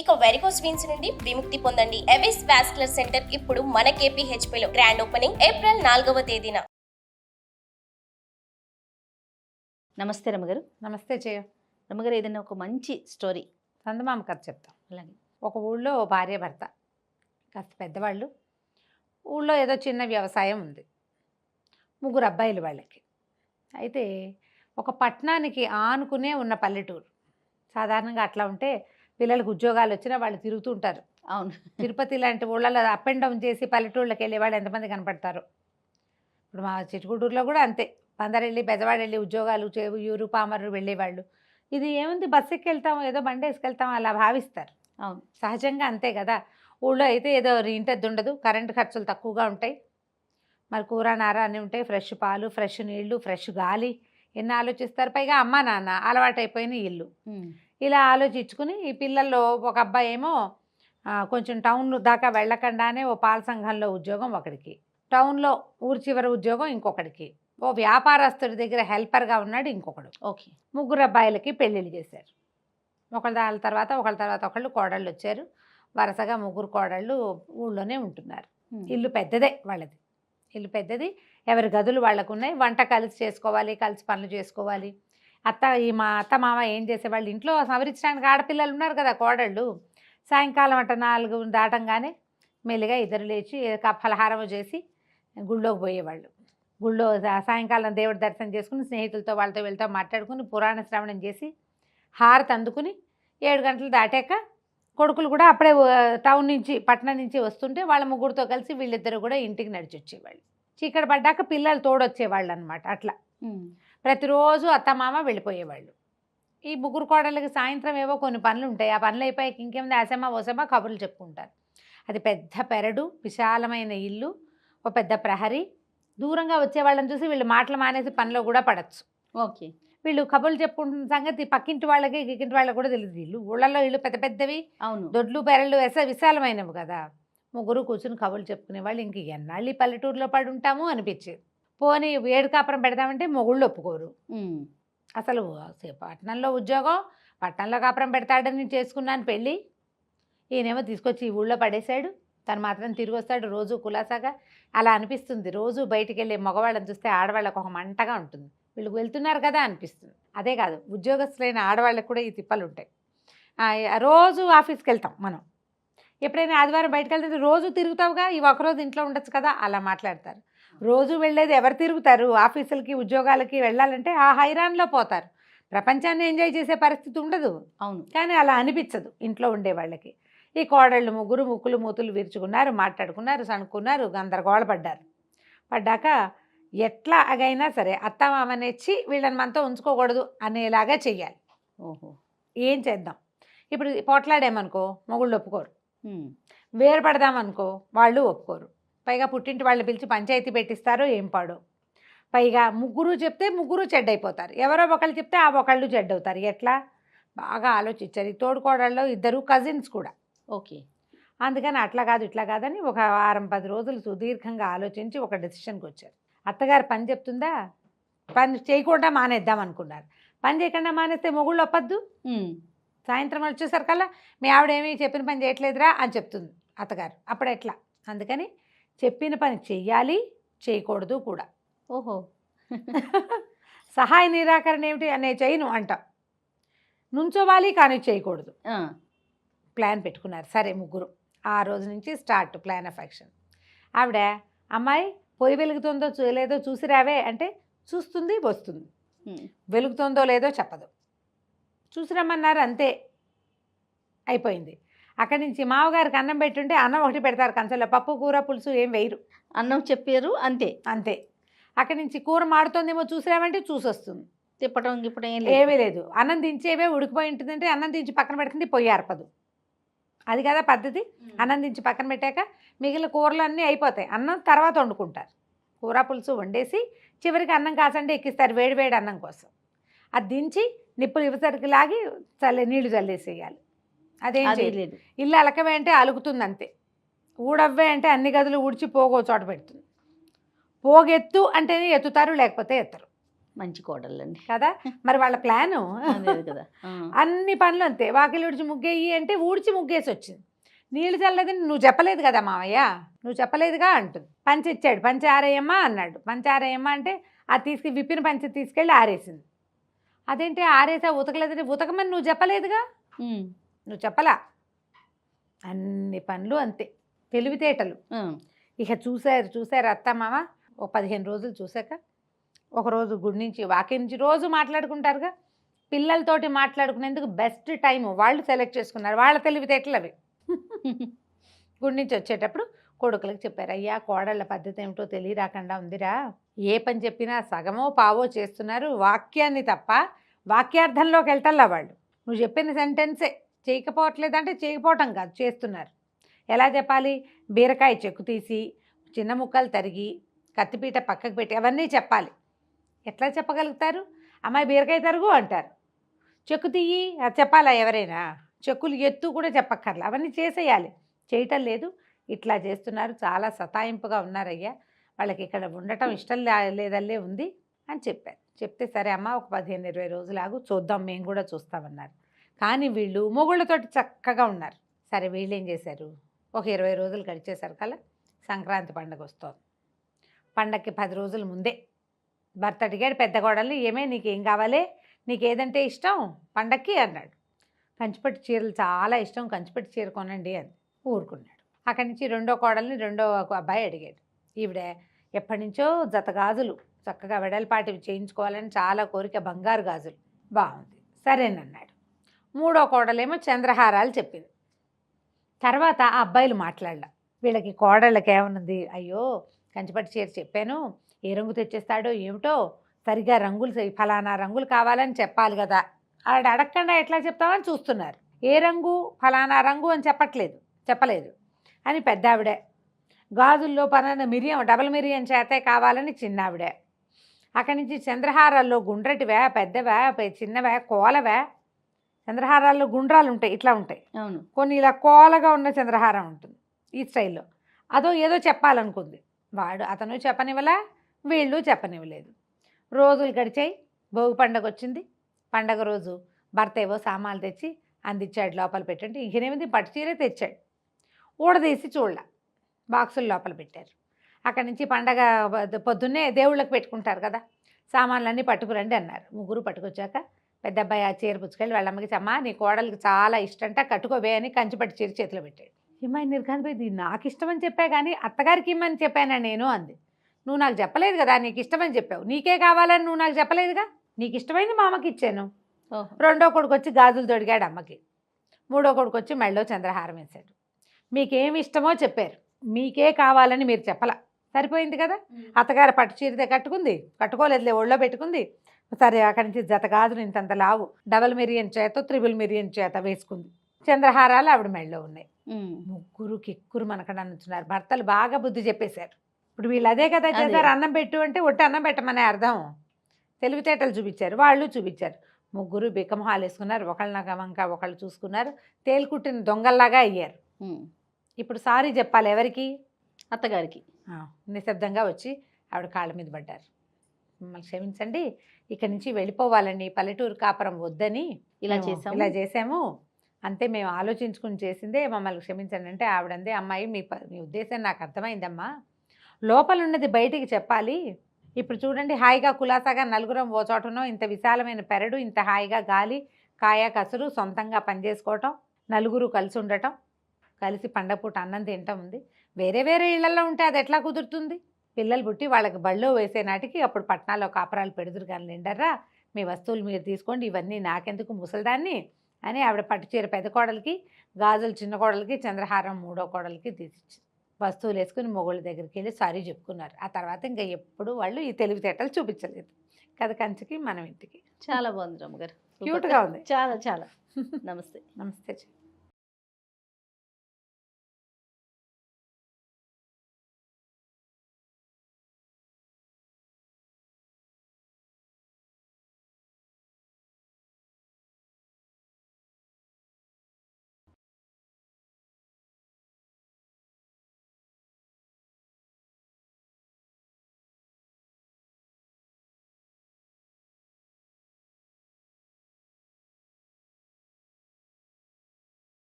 ఇక varicose veins నుండి విముక్తి పొందండి. ఎవిస్ వాస్కులర్ సెంటర్ ఇప్పుడు మన KPHP లో గ్రాండ్ ఓపెనింగ్ ఏప్రిల్ 4వ తేదీన. నమస్తే రమ్మగారు. నమస్తే జయ. రమ్మగారు, ఏదైనా ఒక మంచి స్టోరీ చందమామ కథ చెప్తాం. అలాగే. ఒక ఊళ్ళో భార్య భర్త కాస్త పెద్దవాళ్ళు. ఊళ్ళో ఏదో చిన్న వ్యవసాయం ఉంది. 3 అబ్బాయిలు వాళ్ళకి. అయితే ఒక పట్టణానికి ఆనుకునే ఉన్న పల్లెటూరు. సాధారణంగా అట్లా ఉంటే పిల్లలకు ఉద్యోగాలు వచ్చినా వాళ్ళు తిరుగుతూ ఉంటారు. అవును. తిరుపతి లాంటి ఊళ్ళలో అప్ అండ్ డౌన్ చేసి పల్లెటూళ్ళకి వెళ్ళే వాళ్ళు ఎంతమంది కనపడతారు. ఇప్పుడు మా చిట్టుగూడూరులో కూడా అంతే. పందరెళ్ళి పెద్దవాడెళ్ళి ఉద్యోగాలు యూరు పామరు వెళ్ళేవాళ్ళు. ఇది ఏముంది, బస్సు ఎక్కి వెళ్తాం, ఏదో బండి వేసుకెళ్తాం అలా భావిస్తారు. అవును, సహజంగా అంతే కదా. ఊళ్ళో అయితే ఏదో ఇంటద్దు ఉండదు, కరెంటు ఖర్చులు తక్కువగా ఉంటాయి, మరి కూర నార అన్నీ ఉంటాయి, ఫ్రెష్ పాలు, ఫ్రెష్ నీళ్లు, ఫ్రెష్ గాలి, ఎన్ని ఆలోచిస్తారు. పైగా అమ్మ నాన్న అలవాటైపోయిన ఇల్లు. ఇలా ఆలోచించుకుని ఈ పిల్లల్లో ఒక అబ్బాయి ఏమో కొంచెం టౌన్ దాకా వెళ్ళకుండానే ఓ పాల సంఘంలో ఉద్యోగం ఒకడికి, టౌన్లో ఊరి చివరి ఉద్యోగం ఇంకొకడికి, ఓ వ్యాపారస్తుడి దగ్గర హెల్పర్గా ఉన్నాడు ఇంకొకడు. ఓకే. 3 అబ్బాయిలకి పెళ్ళిళ్ళు చేశారు. ఒకళ్ళ తర్వాత ఒకళ్ళు కోడళ్ళు వచ్చారు. వరుసగా 3 కోడళ్ళు ఊళ్ళోనే ఉంటున్నారు. ఇల్లు పెద్దదే వాళ్ళది. ఇల్లు పెద్దది, ఎవరి గదులు వాళ్ళకు ఉన్నాయి. వంట కలిసి చేసుకోవాలి, కలిసి పనులు చేసుకోవాలి. మా అత్త మామ ఏం చేసేవాళ్ళు, ఇంట్లో సవరించడానికి ఆడపిల్లలు ఉన్నారు కదా కోడళ్ళు. సాయంకాలం 4 దాటంగానే మెల్లిగా ఇద్దరు లేచి ఫలహారం చేసి గుళ్ళోకి పోయేవాళ్ళు. గుళ్ళో సాయంకాలం దేవుడి దర్శనం చేసుకుని స్నేహితులతో వాళ్ళతో వెళ్తూ మాట్లాడుకుని పురాణ శ్రవణం చేసి హారతి అందుకుని 7 గంటలు దాటాక కొడుకులు కూడా అప్పుడే టౌన్ నుంచి పట్టణం నుంచి వస్తుంటే వాళ్ళ 3 కలిసి వీళ్ళిద్దరు కూడా ఇంటికి నడిచి వచ్చేవాళ్ళు. చీకటి పడ్డాక పిల్లలు తోడొచ్చేవాళ్ళు అనమాట. అట్లా ప్రతిరోజు అత్తమామ వెళ్ళిపోయేవాళ్ళు. ఈ 3 కోడళ్ళకి సాయంత్రం ఏవో కొన్ని పనులు ఉంటాయి. ఆ పనులు అయిపోయాక ఇంకేముంది, అసమా ఓసమా కబుర్లు చెప్పుకుంటారు. అది పెద్ద పెరడు, విశాలమైన ఇల్లు, ఒక పెద్ద ప్రహరీ. దూరంగా వచ్చే వాళ్ళని చూసి వీళ్ళు మాటలు మానేసి పనిలో కూడా పడచ్చు. ఓకే. వీళ్ళు కబుర్లు చెప్పుకుంటున్న సంగతి పక్కింటి వాళ్ళకి గిక్కింటి వాళ్ళకి కూడా తెలియదు. ఇల్లు ఊళ్ళల్లో ఇల్లు పెద్ద పెద్దవి, అవును, దొడ్లు పెరళ్ళు విశాలమైనవి కదా. 3 కూర్చుని కబుర్లు చెప్పుకునే వాళ్ళు. ఇంక ఎన్నాళ్ళు ఈ పల్లెటూరులో పడి ఉంటాము అనిపించేది. పోనీ 7 కాపురం పెడదామంటే మొగుళ్ళు ఒప్పుకోరు. అసలు పట్టణంలో ఉద్యోగం, పట్టణంలో కాపురం పెడతాడని చేసుకున్నాను పెళ్ళి. ఈయనేమో తీసుకొచ్చి ఈ ఊళ్ళో పడేశాడు, తను మాత్రం తిరిగి వస్తాడు రోజు కులాసాగా. అలా అనిపిస్తుంది. రోజు బయటికి వెళ్ళే మగవాళ్ళని చూస్తే ఆడవాళ్ళకు ఒక మంటగా ఉంటుంది. వీళ్ళు వెళ్తున్నారు కదా అనిపిస్తుంది. అదే కాదు, ఉద్యోగస్తులైన ఆడవాళ్ళకి కూడా ఈ తిప్పలు ఉంటాయి. రోజు ఆఫీస్కి వెళ్తాం మనం, ఎప్పుడైనా ఆదివారం బయటకు వెళ్తే రోజు తిరుగుతావుగా, ఈ ఒకరోజు ఇంట్లో ఉండొచ్చు కదా అలా మాట్లాడతారు. రోజు వెళ్ళేది ఎవరు తిరుగుతారు? ఆఫీసులకి ఉద్యోగాలకి వెళ్ళాలంటే ఆ హైరాన్లో పోతారు. ప్రపంచాన్ని ఎంజాయ్ చేసే పరిస్థితి ఉండదు. అవును, కానీ అలా అనిపించదు ఇంట్లో ఉండే వాళ్ళకి. ఈ కోడళ్ళు 3 ముక్కులు మూతులు విరుచుకున్నారు, మాట్లాడుకున్నారు, సణుక్కున్నారు, గందరగోళ పడ్డాక ఎట్లా అగైనా సరే అత్తమామనేచ్చి వీళ్ళని మనతో ఉంచుకోకూడదు అనేలాగా చెయ్యాలి. ఓహో, ఏం చేద్దాం? ఇప్పుడు పోట్లాడేమనుకో మొగుళ్ళు ఒప్పుకోరు, వేరు పడదామనుకో వాళ్ళు ఒప్పుకోరు. పైగా పుట్టింటి వాళ్ళు పిలిచి పంచాయతీ పెట్టిస్తారో ఏం పాడో. పైగా 3 చెప్తే 3 చెడ్డైపోతారు. ఎవరో ఒకళ్ళు చెప్తే ఆ ఒకళ్ళు చెడ్డవుతారు. ఎట్లా? బాగా ఆలోచించారు. ఈ తోడుకోడల్లో 2 కజిన్స్ కూడా. ఓకే. అందుకని అట్లా కాదు ఇట్లా కాదని ఒక వారం 10 రోజులు సుదీర్ఘంగా ఆలోచించి ఒక డెసిషన్కి వచ్చారు. అత్తగారు పని చెప్తుందా, పని చేయకుండా మానేద్దాం అనుకున్నారు. పని చేయకుండా మానేస్తే మొగుళ్ళు ఒప్పద్దు. సాయంత్రం వచ్చేసరికల్లా మీ ఆవిడేమీ చెప్పిన పని చేయట్లేదురా అని చెప్తుంది అత్తగారు. అప్పుడు ఎట్లా? అందుకని చెప్పిన పని చెయ్యాలి, చేయకూడదు కూడా. ఓహో. సహాయ నిరాకరణ ఏమిటి? అనే చేయను అంట. నుంచోవాలి కానీ చేయకూడదు. ప్లాన్ పెట్టుకున్నారు. సరే 3 ఆ రోజు నుంచి స్టార్ట్ ప్లాన్ ఆఫ్ యాక్షన్. ఆవిడ, అమ్మాయి పొయ్యి వెలుగుతుందో లేదో చూసి రావే అంటే చూస్తుంది, వస్తుంది. వెలుగుతుందో లేదో చెప్పదు. చూసి రమ్మన్నారు, అంతే అయిపోయింది. అక్కడి నుంచి మామగారికి అన్నం పెట్టుంటే అన్నం ఒకటి పెడతారు కంచంలో, పప్పు కూర పులుసు ఏం వేయరు. అన్నం చెప్పారు అంతే. అక్కడి నుంచి కూర మాడుతోందేమో చూసిరామంటే చూసొస్తుంది. తిప్పటం గిప్పటం ఏమీ లేదు. అన్నం దించేవే ఉడికిపోయి ఉంటుందంటే అన్నం దించి పక్కన పెడుతుంది, పొయ్యి ఆర్పదు. అది కదా పద్ధతి. అన్నం దించి పక్కన పెట్టాక మిగిలిన కూరలు అన్నీ అయిపోతాయి, అన్నం తర్వాత వండుకుంటారు. కూర పులుసు వండేసి చివరికి అన్నం కాసండి ఎక్కిస్తారు వేడి అన్నం కోసం. అది దించి నిప్పులు ఇవసరికి లాగి నీళ్లు చల్లేసేయాలి. అదేం చేయలేదు. ఇల్లు అలకవే అంటే అలుగుతుంది అంతే. ఊడవ్వే అంటే అన్ని గదులు ఊడ్చి పోగో చోట పెడుతుంది. పోగెత్తు అంటేనే ఎత్తుతారు, లేకపోతే ఎత్తరు. మంచి కోడళ్ళండి. కదా. మరి వాళ్ళ ప్లాను అదే కదా. అన్ని పనులు అంతే. వాకిలి ఊడ్చి ముగ్గేయి అంటే ఊడ్చి ముగ్గేసి వచ్చింది. నీళ్ళు చల్లదని నువ్వు చెప్పలేదు కదా మావయ్య, నువ్వు చెప్పలేదుగా అంటుంది. పంచి ఇచ్చాడు, పంచి ఆరేయమ్మా అన్నాడు. పంచి ఆరేయమ్మా అంటే అది విప్పిన పంచి తీసుకెళ్ళి ఆరేసింది. అదేంటి ఆరేసా ఉతకలేదని, ఉతకమని నువ్వు చెప్పలేదుగా, నువ్వు చెప్పలా. అన్ని పనులు అంతే, తెలివితేటలు. ఇక చూశారు అత్త మామ. ఓ 15 రోజులు చూశాక ఒకరోజు గుడి నుంచి వాకింగ్ నుంచి రోజు మాట్లాడుకుంటారుగా, పిల్లలతోటి మాట్లాడుకునేందుకు బెస్ట్ టైం వాళ్ళు సెలెక్ట్ చేసుకున్నారు. వాళ్ళ తెలివితేటలు అవి. గుడి నుంచి వచ్చేటప్పుడు కొడుకులకు చెప్పారు, అయ్యా కోడళ్ళ పద్ధతి ఏమిటో తెలియరాకుండా ఉందిరా, ఏ పని చెప్పినా సగమో పావో చేస్తున్నారు, వాక్యాన్ని తప్ప వాక్యార్థంలోకి వెళ్తల్లా వాళ్ళు. నువ్వు చెప్పిన సెంటెన్సే చేయకపోవట్లేదంటే చేయకపోవటం కాదు, చేస్తున్నారు. ఎలా చెప్పాలి, బీరకాయ చెక్కు తీసి చిన్న ముక్కలు తరిగి కత్తిపీట పక్కకు పెట్టి అవన్నీ చెప్పాలి. ఎట్లా చెప్పగలుగుతారు? అమ్మాయి బీరకాయ తరుగు అంటారు, చెక్కు తీయి అది చెప్పాలా ఎవరైనా? చెక్కులు ఎత్తు కూడా చెప్పక్కర్లే, అవన్నీ చేసేయాలి. చేయటం లేదు, ఇట్లా చేస్తున్నారు, చాలా సతాయింపుగా ఉన్నారయ్యా, వాళ్ళకి ఇక్కడ ఉండటం ఇష్టం లేదల్లే ఉంది అని చెప్పారు. చెప్తే సరే అమ్మ ఒక 15-20 రోజులు ఆగు చూద్దాం, మేము కూడా చూస్తామన్నారు. కానీ వీళ్ళు మొగుళ్ళతోటి చక్కగా ఉన్నారు. సరే వీళ్ళు ఏం చేశారు, ఒక 20 రోజులు గడిచేసరి కల్లా సంక్రాంతి పండుగ వస్తుంది. పండగకి 10 రోజుల ముందే భర్త అడిగాడు పెద్ద కోడల్ని, ఏమే నీకేం కావాలి, నీకేదంటే ఇష్టం పండక్కి అన్నాడు. కంచిపట్టు చీరలు చాలా ఇష్టం, కంచిపట్టు చీర కొనండి అని ఊరుకున్నాడు. అక్కడి నుంచి రెండో కోడల్ని రెండో అబ్బాయి అడిగాడు. ఈవిడ ఎప్పటి నుంచో జత గాజులు చక్కగా వెడల్పాటివి చేయించుకోవాలని చాలా కోరిక, బంగారు గాజులు, బాగుంది సరేనన్నాడు. మూడో కోడలేమో చంద్రహారాలు చెప్పింది. తర్వాత ఆ అబ్బాయిలు మాట్లాడలా. వీళ్ళకి కోడళ్ళకి ఏమన్నది, అయ్యో కంచిపట్టు చీర చెప్పాను, ఏ రంగు తెచ్చేస్తాడో ఏమిటో, సరిగా రంగులు ఫలానా రంగులు కావాలని చెప్పాలి కదా, ఆవిడ అడగకుండా ఎట్లా చెప్తామని చూస్తున్నారు. ఏ రంగు ఫలానా రంగు అని చెప్పలేదు అని పెద్ద ఆవిడే. గాజుల్లో పలానా మిరియం డబల్ మిరియం చేతే కావాలని చిన్నావిడే. అక్కడి నుంచి చంద్రహారాల్లో గుండ్రటివే పెద్దవే చిన్నవే కోలవే. చంద్రహారాల్లో గుండ్రాలు ఉంటాయి, ఇట్లా ఉంటాయి, అవును, కొన్ని ఇలా కోలగా ఉన్న చంద్రహారం ఉంటుంది ఈ స్టైల్లో. అదో ఏదో చెప్పాలనుకుంది. అతను చెప్పనివ్వలా, వీళ్ళు చెప్పనివ్వలేదు. రోజులు గడిచాయి, భోగి పండగ వచ్చింది. పండగ రోజు భర్త ఏవో సామాన్లు తెచ్చి అందించాడు, లోపల పెట్టండి. ఇంకనేమిది పట్టు చీరే తెచ్చాడు, ఊడదీసి చూడాల, బాక్సులు లోపల పెట్టారు. అక్కడి నుంచి పండగ పొద్దున్నే దేవుళ్ళకి పెట్టుకుంటారు కదా, సామాన్లన్నీ పట్టుకురండి అన్నారు. ముగ్గురు పట్టుకొచ్చాక పెద్ద అబ్బాయి ఆ చీర పుచ్చుకెళ్ళి వాళ్ళ అమ్మకి, అమ్మ నీ కోడలికి చాలా ఇష్టంట కట్టుకోవే అని కంచిపట్టు చీర చేతిలో పెట్టాడు. ఏమై నిర్ఘాంతపోయి, ఇది నాకు ఇష్టమని చెప్పా కానీ అత్తగారికి ఇమ్మని చెప్పానా నేను అంది. నువ్వు నాకు చెప్పలేదు కదా, నీకు ఇష్టమని చెప్పావు, నీకే కావాలని నువ్వు నాకు చెప్పలేదుగా, నీకు ఇష్టమైంది మా అమ్మకి ఇచ్చాను. రెండో కొడుకు వచ్చి గాజులు తొడిగాడు అమ్మకి. మూడో కొడుకు వచ్చి మెళ్ళో చంద్రహారం వేశాడు. మీకేమి ఇష్టమో చెప్పారు, మీకే కావాలని మీరు చెప్పలా, సరిపోయింది కదా. అత్తగారు పట్టు చీరతే కట్టుకోలేదులే, ఒళ్ళో పెట్టుకుంది. సరే అక్కడి నుంచి జత గాజులు ఇంతంత లావు డబల్ మిరియన్ చేత త్రిబుల్ మిరియన్ చేత వేసుకుంది. చంద్రహారాలు ఆవిడ మెళ్ళలో ఉన్నాయి. ముగ్గురు కిక్కురు మనకడ నుంచున్నారు. భర్తలు బాగా బుద్ధి చెప్పేశారు. ఇప్పుడు వీళ్ళు అదే కదా చేశారు, అన్నం పెట్టు అంటే ఒట్టి అన్నం పెట్టమనే అర్థం. తెలివితేటలు చూపించారు, వాళ్ళు చూపించారు. ముగ్గురు బిక్కమొహాలు వేసుకున్నారు, ఒకళ్ళ వంక ఒకళ్ళు చూసుకున్నారు, తేలికుట్టిన దొంగల్లాగా అయ్యారు. ఇప్పుడు సారీ చెప్పాలి ఎవరికి, అత్తగారికి. నిశ్శబ్దంగా వచ్చి ఆవిడ కాళ్ళ మీద పడ్డారు. మమ్మల్ని క్షమించండి, ఇక్కడి నుంచి వెళ్ళిపోవాలండి, పల్లెటూరు కాపురం వద్దని ఇలా చేసాము అంతే, మేము ఆలోచించుకుని చేసిందే, మమ్మల్ని క్షమించండి అంటే ఆవిడందే, అమ్మాయి మీ ఉద్దేశం నాకు అర్థమైందమ్మా, లోపల ఉన్నది బయటికి చెప్పాలి. ఇప్పుడు చూడండి హాయిగా కులాసాగా నలుగురం ఓ చోటనో, ఇంత విశాలమైన పెరడు, ఇంత హాయిగా గాలి కాయ కసురు, సొంతంగా పనిచేసుకోవటం, నలుగురు కలిసి ఉండటం, కలిసి పండగ పూట అన్నం తింటాం ఉంది. వేరే వేరే ఇళ్లలో ఉంటే అది ఎట్లా కుదురుతుంది? పిల్లలు పుట్టి వాళ్ళకి బళ్ళో వేసే నాటికి అప్పుడు పట్టణాల్లో కాపురాలు పెడుదురు కానీ నిండర్రా, మీ వస్తువులు మీరు తీసుకోండి, ఇవన్నీ నాకెందుకు ముసలిదాన్ని అని ఆవిడ పట్టు చీర పెద్ద కోడలికి, గాజులు చిన్న కోడలికి, చంద్రహారం మూడో కోడలికి తీసిచ్చి వస్తువులు వేసుకుని మొగుళ్ళ దగ్గరికి వెళ్ళి సారీ చెప్పుకున్నారు. ఆ తర్వాత ఇంకా ఎప్పుడు వాళ్ళు ఈ తెలివితేటలు చూపించలేదు. కథ కంచికి మనం ఇంటికి. చాలా బాగుంది రమ్మగారు, క్యూట్గా ఉంది. చాలా చాలా. నమస్తే. నమస్తే.